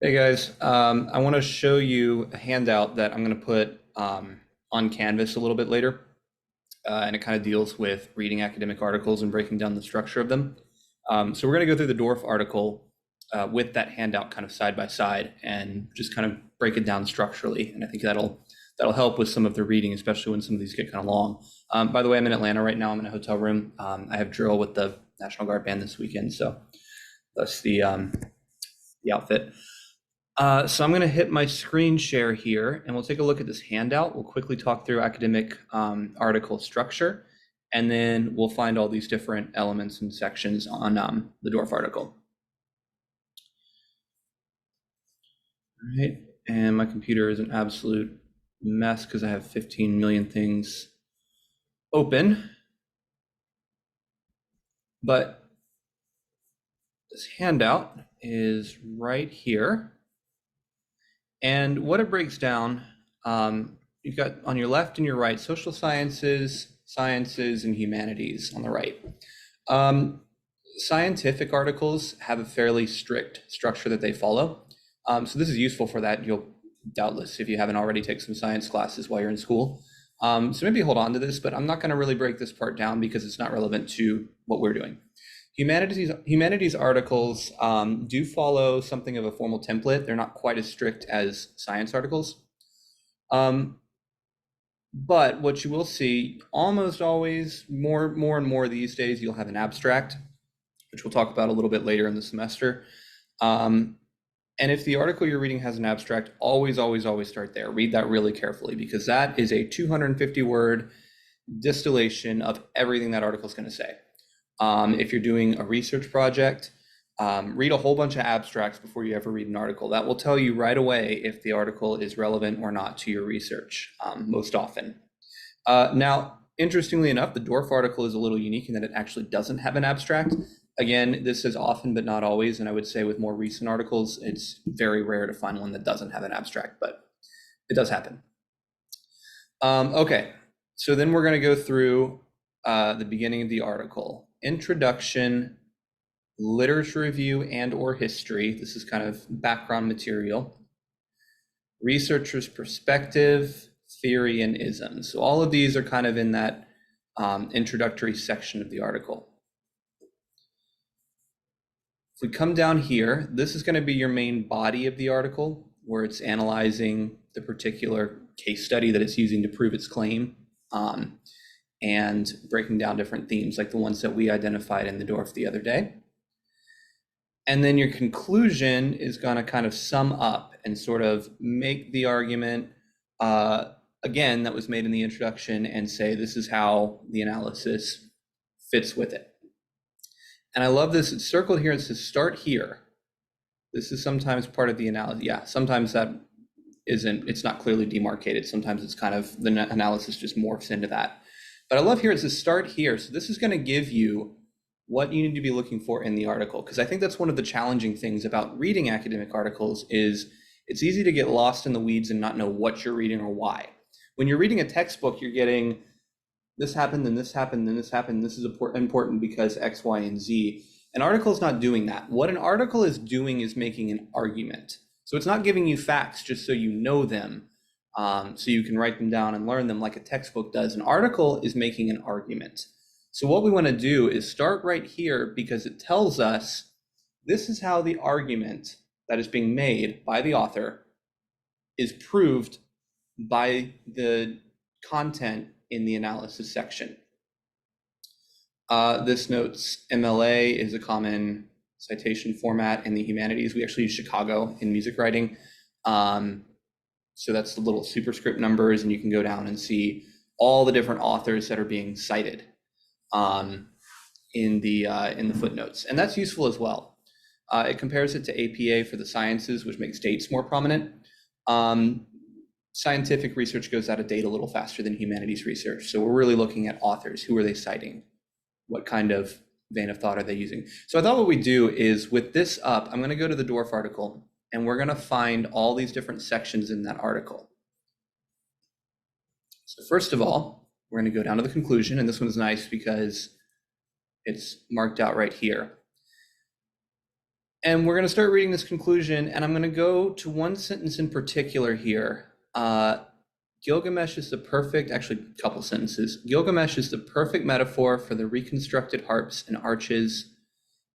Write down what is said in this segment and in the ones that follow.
Hey guys, I want to show you a handout that I'm going to put on Canvas a little bit later, and it kind of deals with reading academic articles and breaking down the structure of them. So we're going to go through the Dorff article with that handout kind of side by side and just kind of break it down structurally. And I think that'll help with some of the reading, especially when some of these get kind of long. By the way, I'm in Atlanta right now. I'm in a hotel room. I have drill with the National Guard band this weekend, so that's the outfit. So I'm going to hit my screen share here, and we'll take a look at this handout. We'll quickly talk through academic article structure, and then we'll find all these different elements and sections on the Dorff article. All right, and my computer is an absolute mess because I have 15 million things open. But this handout is right here. And what it breaks down, you've got on your left and your right, social sciences, sciences, and humanities on the right. Scientific articles have a fairly strict structure that they follow. So this is useful for that. You'll doubtless, if you haven't already, take some science classes while you're in school. So maybe hold on to this, but I'm not going to really break this part down because it's not relevant to what we're doing. Humanities articles do follow something of a formal template. They're not quite as strict as science articles. But what you will see almost always, more and more these days, you'll have an abstract, which we'll talk about a little bit later in the semester. And if the article you're reading has an abstract, always start there. Read that really carefully because that is a 250 word distillation of everything that article is going to say. If you're doing a research project, read a whole bunch of abstracts before you ever read an article. That will tell you right away if the article is relevant or not to your research, most often. Now, interestingly enough, the Dorff article is a little unique in that it actually doesn't have an abstract. Again, this is often but not always, and I would say with more recent articles, it's very rare to find one that doesn't have an abstract, but it does happen. Okay, so then we're going to go through the beginning of the article. Introduction, literature review and/or history. This is kind of background material. Researcher's perspective, theory, and isms. So all of these are kind of in that introductory section of the article. If we come down here, this is going to be your main body of the article, where it's analyzing the particular case study that it's using to prove its claim, and breaking down different themes like the ones that we identified in the Dorff the other day. And then your conclusion is going to kind of sum up and sort of make the argument, again, that was made in the introduction and say this is how the analysis fits with it. And I love this. It's circled here. It says start here. This is sometimes part of the analysis. Yeah, sometimes that isn't, it's not clearly demarcated. Sometimes it's kind of, the analysis just morphs into that. But I love here, it says start here. So this is going to give you what you need to be looking for in the article. Because I think that's one of the challenging things about reading academic articles is it's easy to get lost in the weeds and not know what you're reading or why. When you're reading a textbook, you're getting this happened, then this happened, then this happened. This is important because X, Y, and Z. An article is not doing that. What an article is doing is making an argument. So it's not giving you facts just so you know them, so you can write them down and learn them like a textbook does. An article is making an argument. So what we want to do is start right here because it tells us this is how the argument that is being made by the author is proved by the content in the analysis section. This notes MLA is a common citation format in the humanities. We actually use Chicago in music writing. So that's the little superscript numbers, and you can go down and see all the different authors that are being cited in the footnotes, and that's useful as well. It compares it to APA for the sciences, which makes dates more prominent. Scientific research goes out of date a little faster than humanities research, so we're really looking at authors. Who are they citing? What kind of vein of thought are they using? So I thought what we do is with this up, I'm going to go to the Dorff article, and we're going to find all these different sections in that article. So first of all, we're going to go down to the conclusion, and this one's nice because it's marked out right here. And we're going to start reading this conclusion, and I'm going to go to one sentence in particular here. Gilgamesh is the perfect, actually a couple sentences. Gilgamesh is the perfect metaphor for the reconstructed harps and arches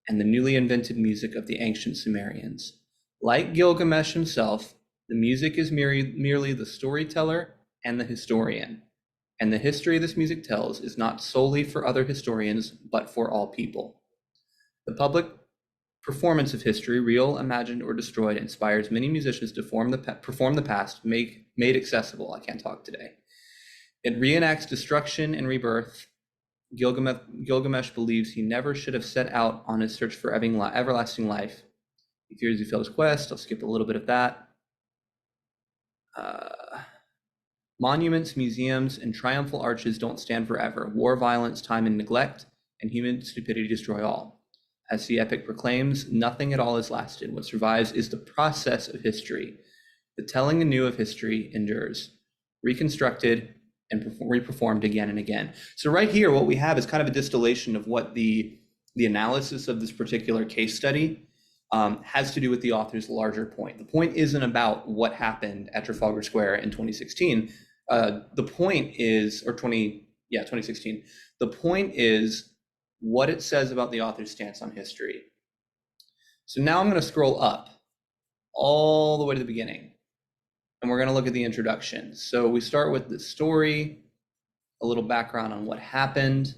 and the newly invented music of the ancient Sumerians. Like Gilgamesh himself, the music is merely the storyteller and the historian. And the history this music tells is not solely for other historians, but for all people. The public performance of history, real, imagined, or destroyed, inspires many musicians to perform the past, made accessible. I can't talk today. It reenacts destruction and rebirth. Gilgamesh believes he never should have set out on his search for everlasting life. He fears he failed his quest. I'll skip a little bit of that. Monuments, museums, and triumphal arches don't stand forever. War, violence, time, and neglect, and human stupidity destroy all. As the epic proclaims, nothing at all has lasted. What survives is the process of history. The telling anew of history endures, reconstructed and reperformed again and again. So right here, what we have is kind of a distillation of what the analysis of this particular case study has to do with the author's larger point. The point isn't about what happened at Trafalgar Square in 2016. The point is, 2016. The point is what it says about the author's stance on history. So now I'm going to scroll up all the way to the beginning, and we're going to look at the introduction. So we start with the story, a little background on what happened.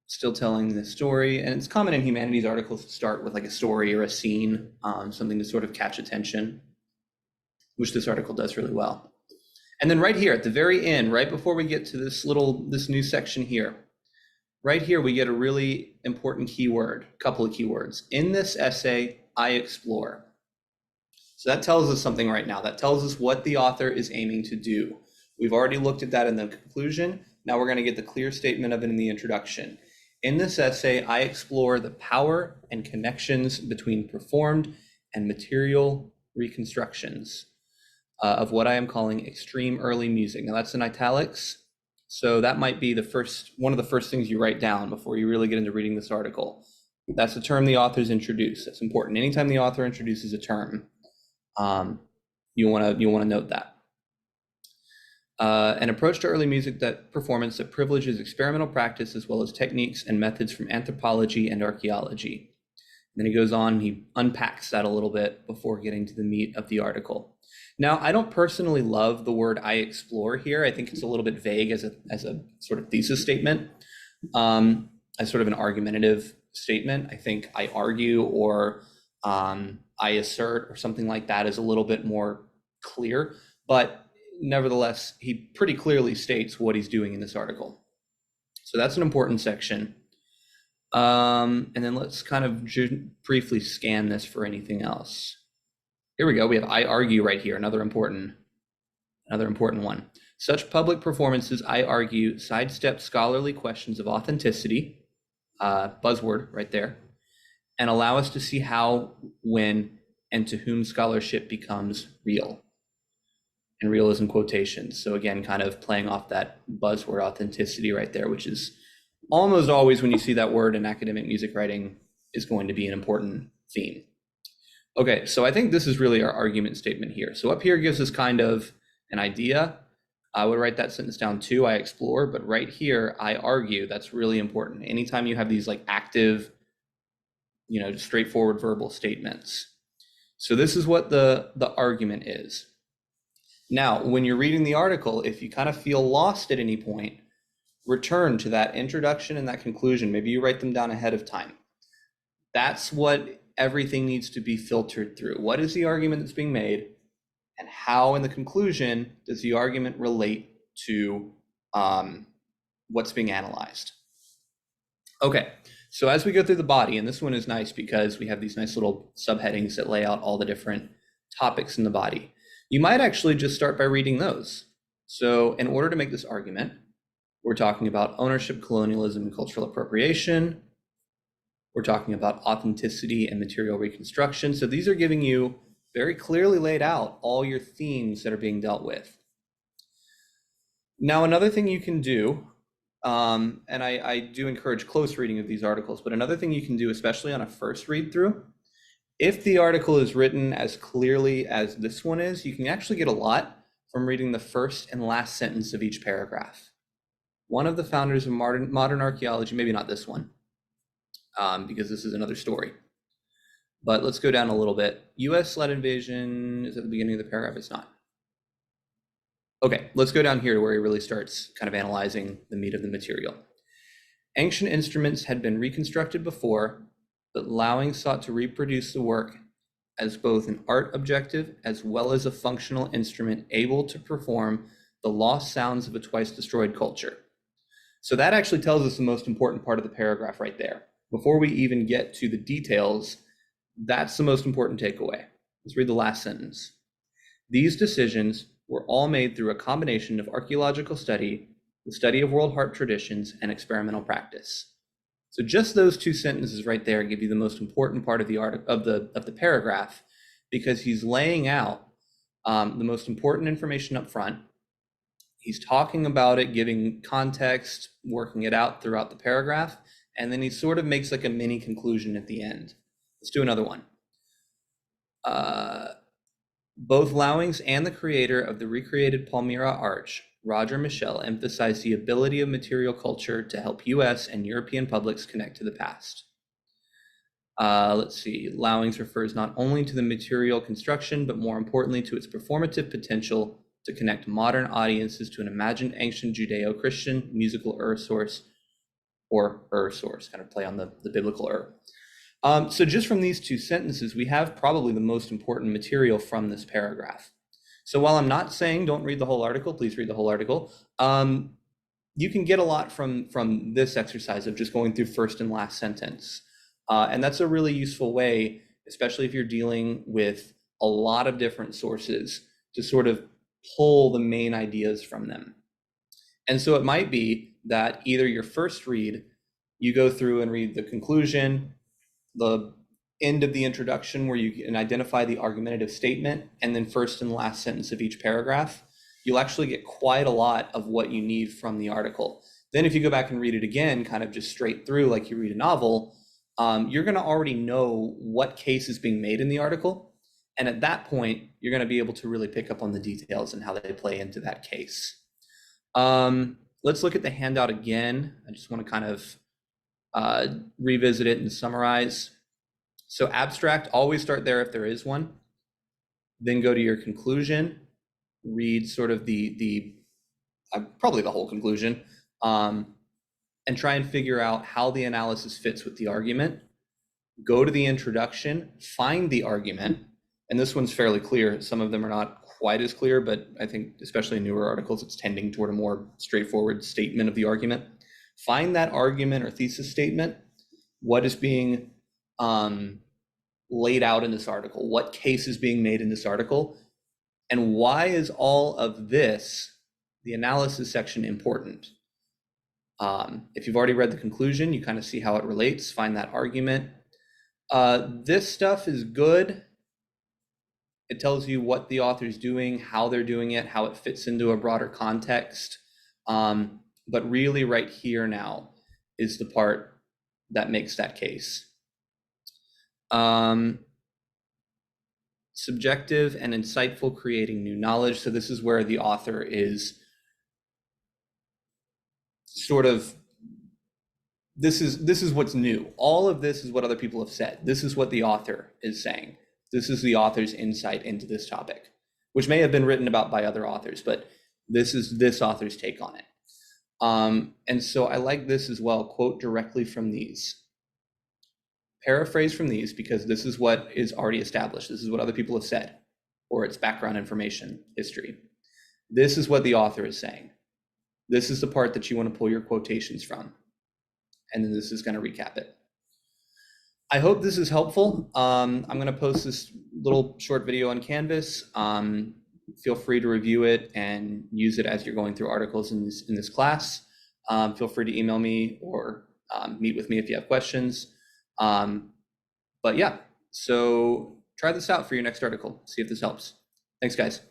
Still telling the story, and it's common in humanities articles to start with like a story or a scene, something to sort of catch attention, which this article does really well. And then right here at the very end, right before we get to this new section here, right here we get a really important keyword, a couple of keywords. In this essay, I explore. So that tells us something right now. That tells us what the author is aiming to do. We've already looked at that in the conclusion. Now we're going to get the clear statement of it in the introduction. In this essay, I explore the power and connections between performed and material reconstructions of what I am calling extreme early music. Now that's in italics, so that might be one of the first things you write down before you really get into reading this article. That's a term the authors introduce. That's important. Anytime the author introduces a term, you want to note that. An approach to early music performance that privileges experimental practice as well as techniques and methods from anthropology and archaeology. And then he goes on, he unpacks that a little bit before getting to the meat of the article. Now, I don't personally love the word I explore here. I think it's a little bit vague as a sort of thesis statement, as sort of an argumentative statement. I think I argue or I assert or something like that is a little bit more clear, but nevertheless, he pretty clearly states what he's doing in this article. So that's an important section. And then let's kind of briefly scan this for anything else. Here we go. We have I argue right here, another important one. Such public performances, I argue, sidestep scholarly questions of authenticity, buzzword right there, and allow us to see how, when, and to whom scholarship becomes real. And real is in quotations. So again, kind of playing off that buzzword authenticity right there, which is almost always when you see that word in academic music writing is going to be an important theme. Okay, so I think this is really our argument statement here. So up here gives us kind of an idea. I would write that sentence down too, I explore, but right here, I argue. That's really important. Anytime you have these like active, straightforward verbal statements. So this is what the argument is. Now, when you're reading the article, if you kind of feel lost at any point, return to that introduction and that conclusion. Maybe you write them down ahead of time. That's what everything needs to be filtered through. What is the argument that's being made, and how in the conclusion does the argument relate to what's being analyzed? Okay, so as we go through the body, and this one is nice because we have these nice little subheadings that lay out all the different topics in the body. You might actually just start by reading those. So in order to make this argument, we're talking about ownership, colonialism, and cultural appropriation. We're talking about authenticity and material reconstruction. So these are giving you very clearly laid out all your themes that are being dealt with. Now, another thing you can do And I do encourage close reading of these articles. But another thing you can do, especially on a first read through, if the article is written as clearly as this one is, you can actually get a lot from reading the first and last sentence of each paragraph. One of the founders of modern archaeology, maybe not this one, because this is another story. But let's go down a little bit. US-led invasion is at the beginning of the paragraph. It's not. Okay, let's go down here to where he really starts kind of analyzing the meat of the material. Ancient instruments had been reconstructed before, but Lowing sought to reproduce the work as both an art objective as well as a functional instrument able to perform the lost sounds of a twice destroyed culture. So that actually tells us the most important part of the paragraph right there. Before we even get to the details, that's the most important takeaway. Let's read the last sentence. These decisions were all made through a combination of archaeological study, the study of world art traditions, and experimental practice. So just those two sentences right there give you the most important part of the of the paragraph, because he's laying out the most important information up front. He's talking about it, giving context, working it out throughout the paragraph, and then he sort of makes like a mini conclusion at the end. Let's do another one. Both Lowings and the creator of the recreated Palmyra Arch, Roger Michel, emphasized the ability of material culture to help US and European publics connect to the past. Let's see, Lowings refers not only to the material construction, but more importantly to its performative potential to connect modern audiences to an imagined ancient Judeo-Christian musical source, or source, kind of play on the biblical So just from these two sentences, we have probably the most important material from this paragraph. So while I'm not saying don't read the whole article, please read the whole article, you can get a lot from this exercise of just going through first and last sentence. And that's a really useful way, especially if you're dealing with a lot of different sources, to sort of pull the main ideas from them. And so it might be that either your first read, you go through and read the conclusion, the end of the introduction where you can identify the argumentative statement, and then first and last sentence of each paragraph, you'll actually get quite a lot of what you need from the article. Then if you go back and read it again, kind of just straight through like you read a novel, you're going to already know what case is being made in the article. And at that point, you're going to be able to really pick up on the details and how they play into that case. Let's look at the handout again. I just want to kind of revisit it and summarize. So abstract, always start there if there is one. Then go to your conclusion, read sort of probably the whole conclusion, and try and figure out how the analysis fits with the argument. Go to the introduction, find the argument, and this one's fairly clear. Some of them are not quite as clear, but I think especially in newer articles, it's tending toward a more straightforward statement of the argument. Find that argument or thesis statement. What is being laid out in this article? What case is being made in this article? And why is all of this, the analysis section, important? If you've already read the conclusion, you kind of see how it relates, find that argument. This stuff is good. It tells you what the author's doing, how they're doing it, how it fits into a broader context. But really right here now is the part that makes that case. Subjective and insightful, creating new knowledge. So this is where the author is sort of, this is what's new. All of this is what other people have said. This is what the author is saying. This is the author's insight into this topic, which may have been written about by other authors, but this is this author's take on it. And so I like this as well, quote directly from these. Paraphrase from these, because this is what is already established. This is what other people have said, or it's background information, history. This is what the author is saying. This is the part that you want to pull your quotations from. And then this is going to recap it. I hope this is helpful. I'm going to post this little short video on Canvas. Feel free to review it and use it as you're going through articles in this class. Feel free to email me or meet with me if you have questions. But yeah, so try this out for your next article. See if this helps. Thanks, guys.